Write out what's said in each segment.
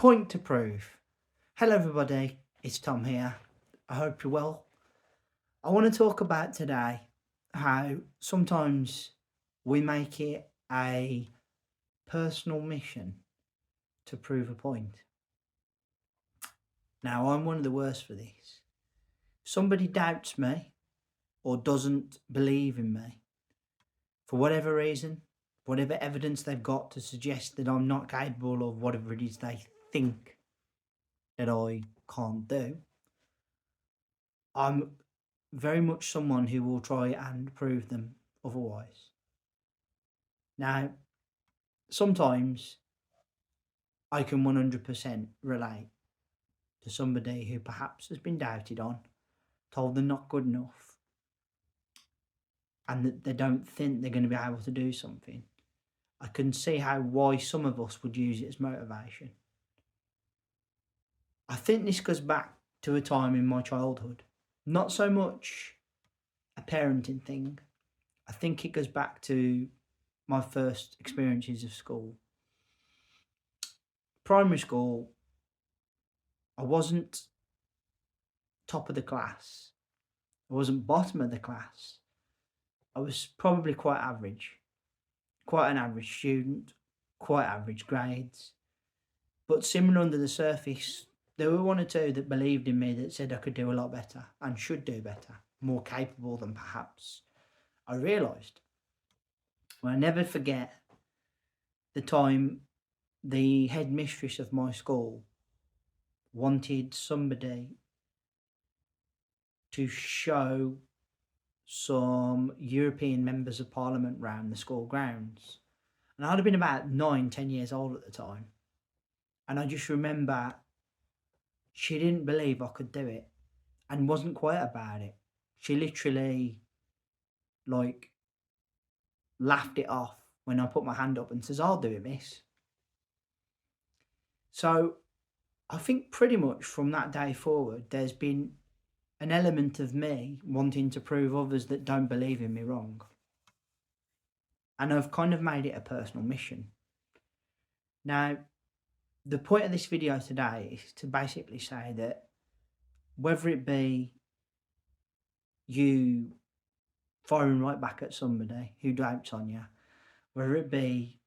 Point to prove. Hello, everybody. It's Tom here. I hope you're well. I want to talk about today how sometimes we make it a personal mission to prove a point. Now, I'm one of the worst for this. Somebody doubts me or doesn't believe in me for whatever reason, whatever evidence they've got to suggest that I'm not capable of whatever it is they think that I can't do. I'm very much someone who will try and prove them otherwise. Now, sometimes I can 100% relate to somebody who perhaps has been doubted on, told they're not good enough, and that they don't think they're going to be able to do something. I can see why some of us would use it as motivation. I think this goes back to a time in my childhood, not so much a parenting thing. I think it goes back to my first experiences of school. Primary school, I wasn't top of the class. I wasn't bottom of the class. I was probably quite average, quite an average student, quite average grades. But similar under the surface, there were one or two that believed in me that said I could do a lot better and should do better, more capable than perhaps I realised. Well, I never forget the time the headmistress of my school wanted somebody to show some European members of parliament round the school grounds. And I'd have been about 9, 10 years old at the time. And I just remember she didn't believe I could do it and wasn't quiet about it. She literally laughed it off when I put my hand up and says, "I'll do it, miss." So I think pretty much from that day forward, there's been an element of me wanting to prove others that don't believe in me wrong. And I've kind of made it a personal mission. Now, the point of this video today is to basically say that whether it be you firing right back at somebody who doubts on you, whether it be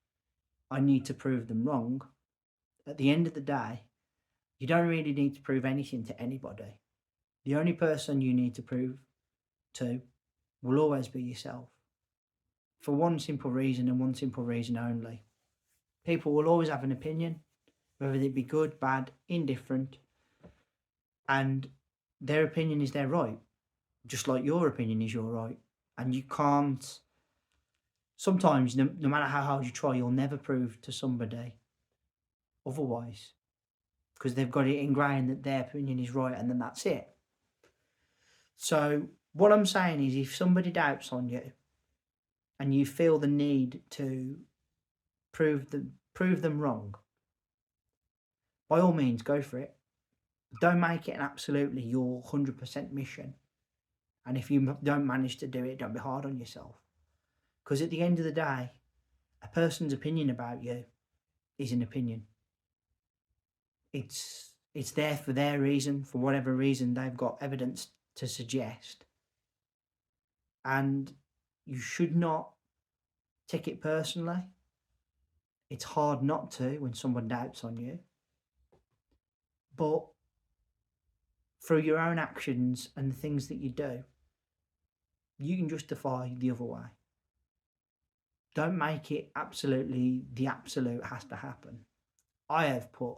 I need to prove them wrong, at the end of the day, you don't really need to prove anything to anybody. The only person you need to prove to will always be yourself. For one simple reason and one simple reason only. People will always have an opinion, whether it be good, bad, indifferent, and their opinion is their right, just like your opinion is your right. And you can't, sometimes, no matter how hard you try, you'll never prove to somebody otherwise, because they've got it ingrained that their opinion is right and then that's it. So what I'm saying is, if somebody doubts on you and you feel the need to prove them wrong, by all means, go for it. Don't make it an absolutely your 100% mission. And if you don't manage to do it, don't be hard on yourself. Because at the end of the day, a person's opinion about you is an opinion. It's there for their reason, for whatever reason they've got evidence to suggest. And you should not take it personally. It's hard not to when someone doubts on you. But through your own actions and the things that you do, you can justify the other way. Don't make it absolutely the absolute has to happen. I have put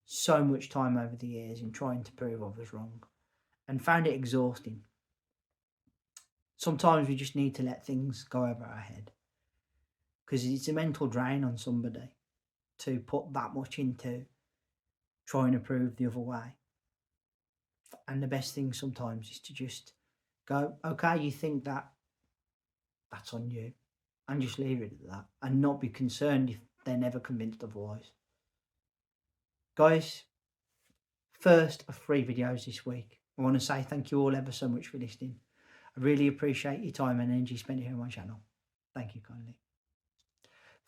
so much time over the years in trying to prove others wrong and found it exhausting. Sometimes we just need to let things go over our head, because it's a mental drain on somebody to put that much into trying to prove the other way. And the best thing sometimes is to just go, okay, you think that, that's on you, and just leave it at that and not be concerned if they're never convinced otherwise. Guys, first of 3 videos this week. I want to say thank you all ever so much for listening. I really appreciate your time and energy spent here on my channel. Thank you kindly.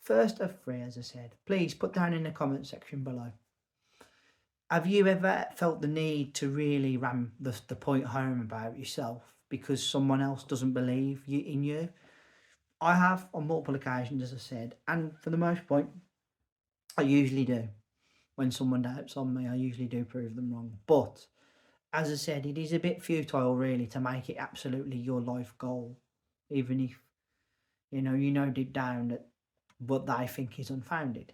First of 3, as I said, please put down in the comment section below Have you ever felt the need to really ram the point home about yourself because someone else doesn't believe in you? I have on multiple occasions, as I said, and for the most part, I usually do. When someone doubts on me, I usually do prove them wrong. But as I said, it is a bit futile, really, to make it absolutely your life goal, even if deep down that what they think is unfounded.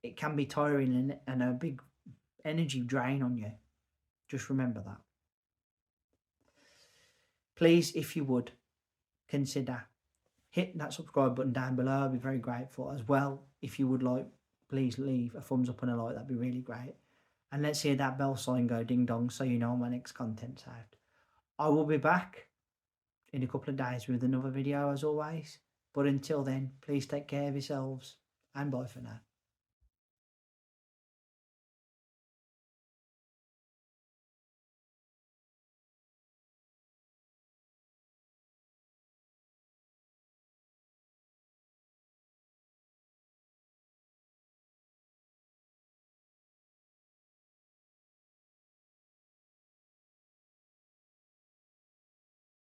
It can be tiring and a big energy drain on you. Just remember that. Please, if you would, consider hit that subscribe button down below. I'd be very grateful as well. If you would like, please leave a thumbs up and a like. That'd be really great. And let's hear that bell sign go ding dong so you know my next content's out. I will be back in a couple of days with another video as always. But until then, please take care of yourselves and bye for now.